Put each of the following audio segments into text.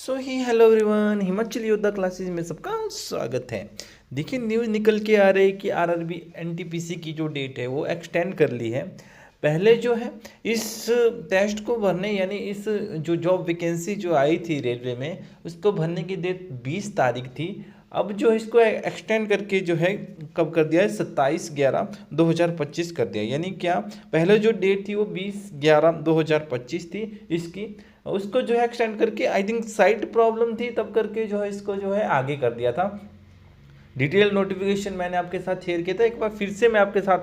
सो ही hello everyone, Himachal योद्धा classes में सबका स्वागत है। देखिए, न्यूज़ निकल के आ रही है कि आरआरबी एनटीपीसी की जो डेट है वो एक्सटेंड कर ली है। पहले जो है इस टेस्ट को भरने यानी इस जो जॉब वैकेंसी जो आई थी रेलवे में उसको भरने की डेट 20 तारीख थी। अब जो इसको एक्सटेंड करके जो है कब कर दिया है, 27/11/2025 कर दिया। यानी क्या, पहले जो डेट थी वो 20/11/2025 थी इसकी, उसको जो है एक्सटेंड करके आई थिंक साइट प्रॉब्लम थी तब करके जो है इसको जो है आगे कर दिया था। डिटेल नोटिफिकेशन मैंने आपके साथ शेयर किया था, एक बार फिर से मैं आपके साथ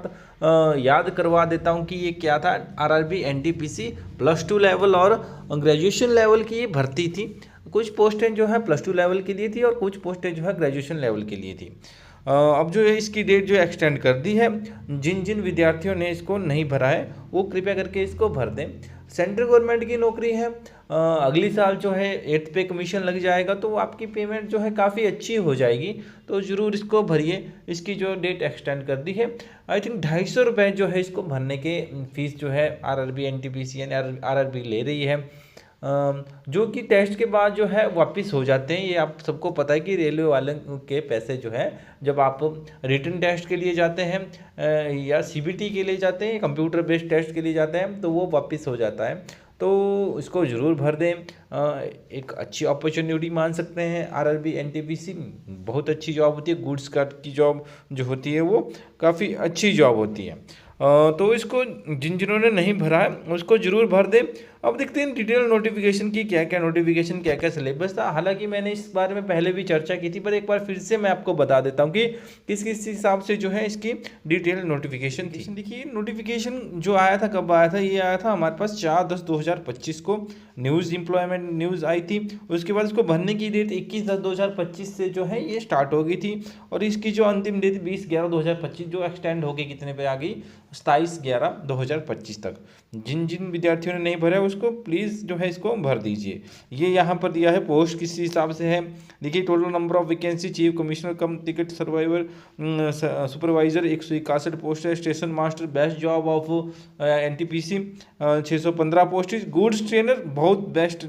याद करवा देता हूँ कि ये क्या था। आरआरबी एनटीपीसी +2 लेवल और ग्रेजुएशन लेवल की ये भर्ती थी। कुछ पोस्टें जो है +2 लेवल के लिए थी और कुछ पोस्टें जो है ग्रेजुएशन लेवल के लिए थी। अब जो है इसकी डेट जो एक्सटेंड कर दी है। जिन जिन विद्यार्थियों ने इसको नहीं भरा है वो कृपया करके इसको भर दें। सेंट्रल गवर्नमेंट की नौकरी है। अगली साल जो है 8th पे कमीशन लग जाएगा तो आपकी पेमेंट जो है काफ़ी अच्छी हो जाएगी, तो ज़रूर इसको भरिए। इसकी जो डेट एक्सटेंड कर दी है, आई थिंक 250 रुपये जो है इसको भरने के फीस जो है आरआरबी एनटीपीसी यानी आरआरबी ले रही है, जो कि टेस्ट के बाद जो है वापस हो जाते हैं। ये आप सबको पता है कि रेलवे वाले के पैसे जो है जब आप रिटन टेस्ट के लिए जाते हैं या सीबीटी के लिए जाते हैं, कंप्यूटर बेस्ड टेस्ट के लिए जाते हैं, तो वो वापस हो जाता है। तो इसको ज़रूर भर दें। एक अच्छी अपॉर्चुनिटी मान सकते हैं आरआरबी एनटीपीसी, बहुत अच्छी जॉब होती है। गुड्स कार्ड की जॉब जो होती है वो काफ़ी अच्छी जॉब होती है। तो इसको जिन्होंने नहीं भरा है उसको ज़रूर भर दें। अब देखते हैं डिटेल नोटिफिकेशन की क्या क्या सिलेबस था। हालांकि मैंने इस बारे में पहले भी चर्चा की थी, पर एक बार फिर से मैं आपको बता देता हूँ कि किस किस हिसाब से जो है इसकी डिटेल नोटिफिकेशन थी। देखिए, नोटिफिकेशन जो आया था कब आया था, ये आया था हमारे पास 4/10/2025 को न्यूज़ एम्प्लॉयमेंट न्यूज़ आई थी। उसके बाद इसको भरने की डेट 21/10/2025 से जो है ये स्टार्ट हो गई थी, और इसकी जो अंतिम डेट 20/11/2025 जो एक्सटेंड हो गई कितने पे आ गई, 27/11/2025 तक। जिन जिन विद्यार्थियों ने नहीं भरा उसको प्लीज़ जो है इसको भर दीजिए। ये यहाँ पर दिया है पोस्ट किस हिसाब से है। देखिए, total number of vacancy chief commissioner cum ticket survivor supervisor 161 post है। Station master best job of NTPC 615 post. Goods trainer बहुत best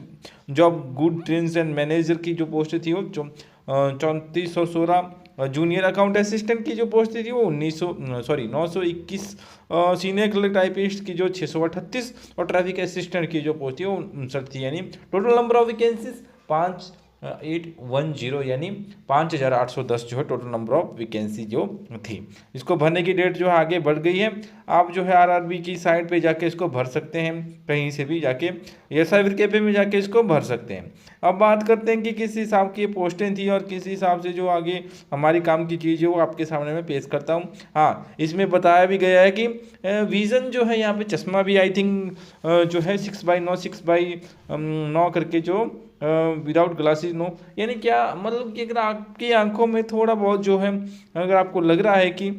job good trains and manager की जो पोस्ट थी वो 3416। जूनियर अकाउंट असिस्टेंट की जो पोस्ट थी वो 921। सीनियर क्लर्क टाइपिस्ट की जो 638, और ट्रैफिक असिस्टेंट की जो पोस्ट थी वो 59 थी। यानी टोटल नंबर ऑफ वैकेंसीज 5810 यानी 5810 जो है टोटल नंबर ऑफ वैकेंसी जो थी। इसको भरने की डेट जो है आगे बढ़ गई है। आप जो है आरआरबी की साइट पे जाके इसको भर सकते हैं, कहीं से भी जाके एसआई कैफे में जाके इसको भर सकते हैं। अब बात करते हैं कि किस हिसाब की पोस्टें थी और किस हिसाब से जो आगे हमारी काम की चीज़ है वो आपके सामने मैं पेश करता हूँ। हाँ, इसमें बताया भी गया है कि विज़न जो है यहाँ पे चश्मा भी आई थिंक जो है 6/9 6/9 करके जो विदाउट ग्लासेस नो, यानी क्या मतलब कि अगर आपकी आंखों में थोड़ा बहुत जो है, अगर आपको लग रहा है कि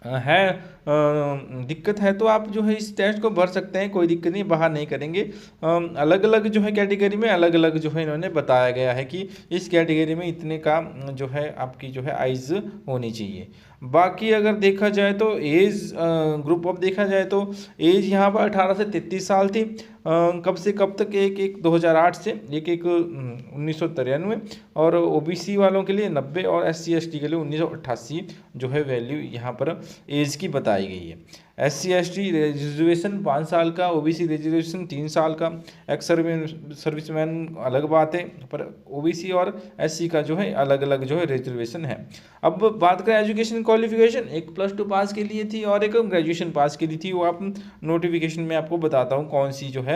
है दिक्कत है, तो आप जो है इस टेस्ट को भर सकते हैं, कोई दिक्कत नहीं, बाहर नहीं करेंगे। अलग अलग जो है कैटेगरी में अलग अलग जो है इन्होंने बताया गया है कि इस कैटेगरी में इतने का जो है आपकी जो है आइज़ होनी चाहिए। बाकी अगर देखा जाए तो एज ग्रुप ऑफ देखा जाए तो एज यहाँ पर 18 से 33 साल थी। कब से कब तक, एक 2008 से एक 1993, और ओबीसी वालों के लिए 90 और SC ST के लिए 1988 जो है वैल्यू यहाँ पर एज की बताई गई है। SC ST रिजर्वेशन 5 साल का, OBC रिजर्वेशन 3 साल का। एक्स सर्विसमैन अलग बात है, पर OBC और SC का जो है अलग अलग जो है रिजर्वेशन है। अब बात करें एजुकेशन क्वालिफिकेशन, एक +2 पास के लिए थी और एक ग्रेजुएशन पास के लिए थी। वो आप नोटिफिकेशन में आपको बताता हूँ कौन सी जो है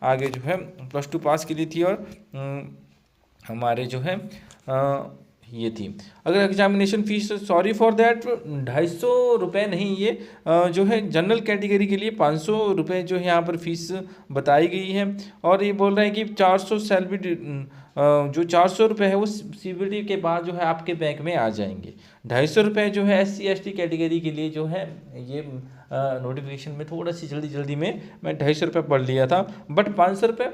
आगे जो है +2 पास के लिए थी और हमारे जो है ये थी। अगर examination fees, sorry for that, 250 रुपये नहीं, ये जो है जनरल कैटेगरी के लिए 500 रुपये जो है यहाँ पर फीस बताई गई है। और ये बोल रहे हैं कि 400 सैलरी जो 400 रुपये है वो CBT के बाद जो है आपके बैंक में आ जाएंगे। 250 रुपये जो है SC ST कैटेगरी के लिए जो है ये नोटिफिकेशन में थोड़ा सी जल्दी में मैं 250 पढ़ लिया था, बट 500 रुपये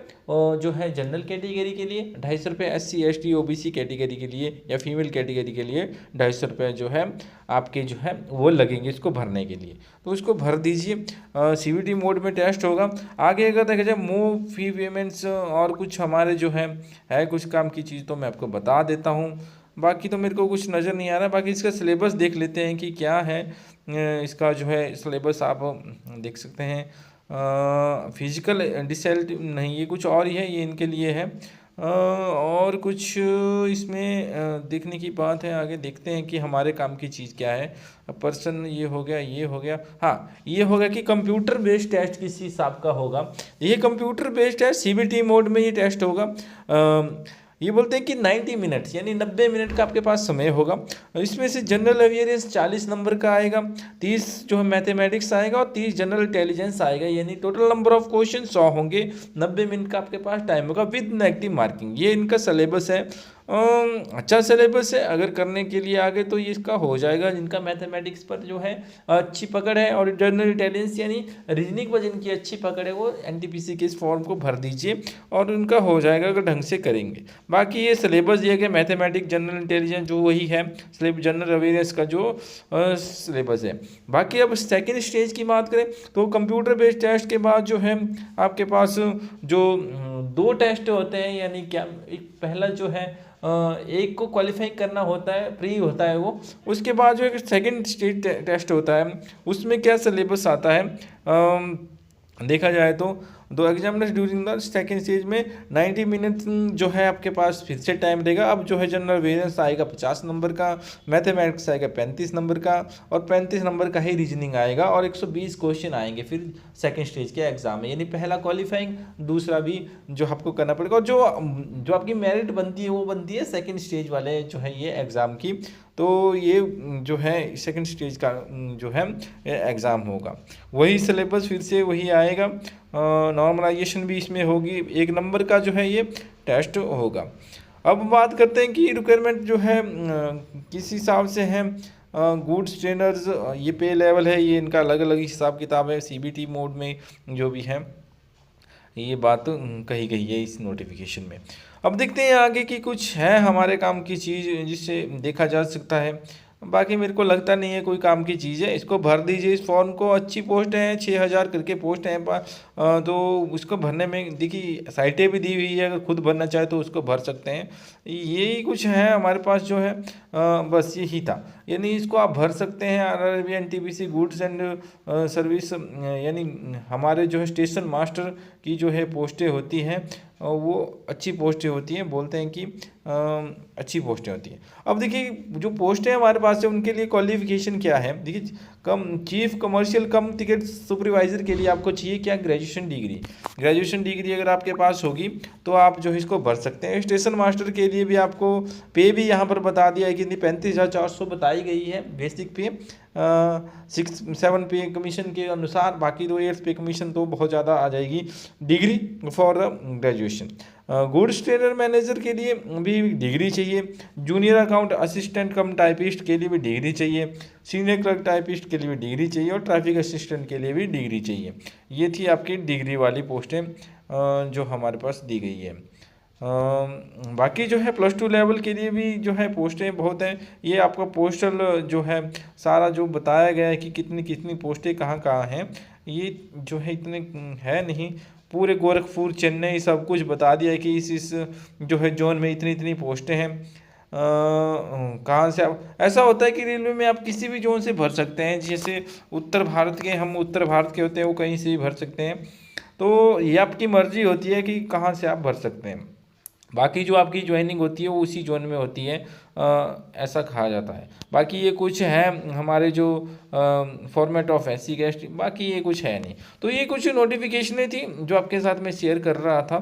जो है जनरल कैटेगरी के लिए, 250 रुपये SC ST OBC कैटेगरी के लिए या फीमेल कैटेगरी के लिए 250 रुपये जो है आपके जो है वो लगेंगे इसको भरने के लिए। तो उसको भर दीजिए। CVT मोड में टेस्ट होगा। आगे अगर देखा जाए मूव फी पेमेंट्स और कुछ हमारे जो है कुछ काम की चीज़ तो मैं आपको बता देता हूँ। बाकी तो मेरे को कुछ नज़र नहीं आ रहा। बाकी इसका सिलेबस देख लेते हैं कि क्या है। इसका जो है सिलेबस आप देख सकते हैं। फिजिकल डिसेबिलिटी नहीं, ये कुछ और ही है, ये इनके लिए है। और कुछ इसमें देखने की बात है। आगे देखते हैं कि हमारे काम की चीज़ क्या है। पर्सन ये हो गया। हाँ, ये होगा कि कंप्यूटर बेस्ड टेस्ट किस हिसाब का होगा। ये कंप्यूटर बेस्ड है, CBT मोड में ये टेस्ट होगा। ये बोलते हैं कि 90 मिनट्स यानी 90 मिनट का आपके पास समय होगा। इसमें से जनरल अवेयरनेस 40 नंबर का आएगा, 30 जो है मैथमेटिक्स आएगा और 30 जनरल इंटेलिजेंस आएगा। यानी टोटल नंबर ऑफ क्वेश्चन 100 होंगे। 90 मिनट का आपके पास टाइम होगा विद नेगेटिव मार्किंग। ये इनका सिलेबस है। अच्छा सिलेबस है। अगर करने के लिए आगे तो ये इसका हो जाएगा। जिनका मैथमेटिक्स पर जो है अच्छी पकड़ है और जनरल इंटेलिजेंस यानी रीजनिंग पर जिनकी अच्छी पकड़ है वो NTPC के इस फॉर्म को भर दीजिए और उनका हो जाएगा अगर ढंग से करेंगे। बाकी ये सिलेबस दिया गया मैथमेटिक्स जनरल इंटेलिजेंस जो वही है जनरल अवेयरनेस का जो सिलेबस है। बाकी अब सेकेंड स्टेज की बात करें तो कंप्यूटर बेस्ड टेस्ट के बाद जो है आपके पास जो 2 टेस्ट होते हैं। यानी क्या, एक पहला जो है एक को क्वालिफाई करना होता है, प्री होता है वो। उसके बाद जो एक सेकंड स्टेज टेस्ट होता है, उसमें क्या सिलेबस आता है देखा जाए तो 2 examiners during the second stage में 90 मिनट जो है आपके पास फिर से टाइम देगा। अब जो है जनरल अवेयरनेस आएगा 50 नंबर का, मैथमेटिक्स आएगा 35 नंबर का और 35 नंबर का ही रीजनिंग आएगा और 120 क्वेश्चन आएंगे फिर सेकंड स्टेज के एग्जाम में। यानी पहला क्वालिफाइंग, दूसरा भी जो आपको करना पड़ेगा और जो आपकी मेरिट बनती है वो बनती है सेकेंड स्टेज वाले जो है ये एग्ज़ाम की। तो ये जो है सेकंड स्टेज का जो है एग्ज़ाम होगा। वही सिलेबस फिर से वही आएगा। नॉर्मलाइजेशन भी इसमें होगी। 1 नंबर का जो है ये टेस्ट होगा। अब बात करते हैं कि रिक्वायरमेंट जो है किस हिसाब से है। गुड्स ट्रेनर्स ये पे लेवल है, ये इनका अलग अलग हिसाब किताब है। CBT मोड में जो भी है ये बात कही गई है इस नोटिफिकेशन में। अब देखते हैं आगे की कुछ है हमारे काम की चीज़ जिससे देखा जा सकता है। बाकी मेरे को लगता नहीं है कोई काम की चीज़ है। इसको भर दीजिए इस फॉर्म को। अच्छी पोस्ट है, 6000 करके पोस्ट है। तो उसको भरने में देखिए साइटें भी दी हुई है, अगर खुद भरना चाहे तो उसको भर सकते हैं। यही कुछ है हमारे पास जो है। बस यही था, यानी इसको आप भर सकते हैं। RRB NTPC goods and service यानी हमारे जो है स्टेशन मास्टर की जो है पोस्टें होती हैं वो अच्छी पोस्टें होती हैं। बोलते हैं कि अच्छी पोस्टें होती हैं। अब देखिए जो पोस्टें हमारे पास है उनके लिए क्वालिफिकेशन क्या है। देखिए चीफ कमर्शियल कम टिकट सुपरवाइज़र के लिए आपको चाहिए क्या, ग्रेजुएशन डिग्री अगर आपके पास होगी तो आप जो है इसको भर सकते हैं। स्टेशन मास्टर के लिए भी आपको पे भी यहाँ पर बता दिया है कि 35,400 बताई गई है बेसिक पे। 6-7 पे कमीशन के अनुसार, बाकी तो 8 पे कमीशन तो बहुत ज़्यादा आ जाएगी degree for graduation. Goods trainer manager के लिए भी डिग्री चाहिए। जूनियर अकाउंट असिस्टेंट कम टाइपिस्ट के लिए भी डिग्री चाहिए। सीनियर क्लर्क टाइपिस्ट के लिए भी डिग्री चाहिए और ट्रैफिक असिस्टेंट के लिए भी डिग्री चाहिए। ये थी आपकी डिग्री वाली पोस्टें जो हमारे पास दी गई है। बाकी जो है +2 लेवल के लिए भी जो है पोस्टें बहुत हैं। ये आपका पोस्टल जो है सारा जो बताया गया है कि कितनी कितनी पोस्टें कहाँ कहाँ हैं, ये जो है इतने है नहीं। पूरे गोरखपुर चेन्नई सब कुछ बता दिया है कि इस जो है जोन में इतनी इतनी पोस्टें हैं। कहाँ से आप, ऐसा होता है कि रेलवे में आप किसी भी जोन से भर सकते हैं। जैसे उत्तर भारत के होते हैं वो कहीं से भी भर सकते हैं। तो ये आपकी मर्जी होती है कि कहाँ से आप भर सकते हैं। बाकी जो आपकी ज्वाइनिंग होती है वो उसी जोन में होती है, ऐसा कहा जाता है। बाकी ये कुछ है हमारे जो फॉर्मेट ऑफ SC कैस्ट, बाकी ये कुछ है नहीं। तो ये कुछ नोटिफिकेशनें थी जो आपके साथ मैं शेयर कर रहा था।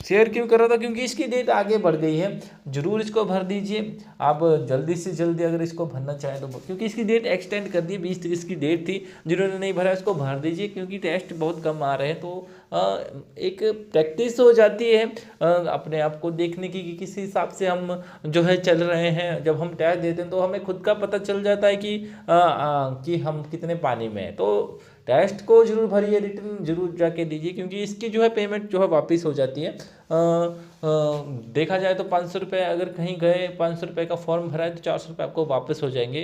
शेयर क्यों कर रहा था, क्योंकि इसकी डेट आगे बढ़ गई है। ज़रूर इसको भर दीजिए आप जल्दी से जल्दी अगर इसको भरना चाहें तो, क्योंकि इसकी डेट एक्सटेंड कर दी। 20-30 की डेट थी। जिन्होंने नहीं भरा इसको भर दीजिए क्योंकि टेस्ट बहुत कम आ रहे हैं। तो एक प्रैक्टिस हो जाती है अपने आप को देखने की कि किस हिसाब से हम जो है चल रहे हैं। जब हम टेस्ट देते हैं तो हमें खुद का पता चल जाता है कि हम कितने पानी में हैं। तो टेस्ट को जरूर भरिए, रिटर्न जरूर जाके दीजिए, क्योंकि इसकी जो है पेमेंट जो है वापस हो जाती है। देखा जाए तो 500 रुपये, अगर कहीं गए 500 रुपये का फॉर्म भरा है तो 400 रुपये आपको वापस हो जाएंगे।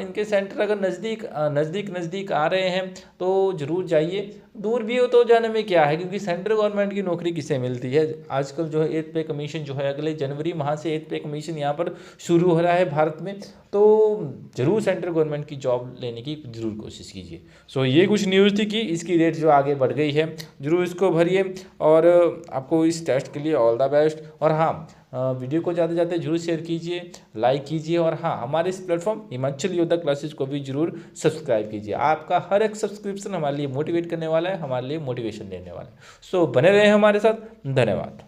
इनके सेंटर अगर नज़दीक आ रहे हैं तो ज़रूर जाइए। दूर भी हो तो जाने में क्या है, क्योंकि सेंट्रल गवर्नमेंट की नौकरी किसे मिलती है। आजकल जो है 8th पे कमीशन जो है अगले जनवरी माह से 8th पे कमीशन यहाँ पर शुरू हो रहा है भारत में। तो ज़रूर सेंट्रल गवर्नमेंट की जॉब लेने की ज़रूर कोशिश कीजिए। सो ये कुछ न्यूज़ थी कि इसकी रेट जो आगे बढ़ गई है, ज़रूर इसको भरिए और आपको इस टेस्ट के लिए ऑल द बेस्ट। और हाँ, वीडियो को ज़्यादा ज़्यादा जरूर शेयर कीजिए, लाइक कीजिए, और हाँ, हमारे इस प्लेटफॉर्म हिमाचल योद्धा क्लासेस को भी जरूर सब्सक्राइब कीजिए। आपका हर एक सब्सक्रिप्शन हमारे लिए मोटिवेट करने वाला है, हमारे लिए मोटिवेशन देने वाला है। सो बने रहे हमारे साथ। धन्यवाद।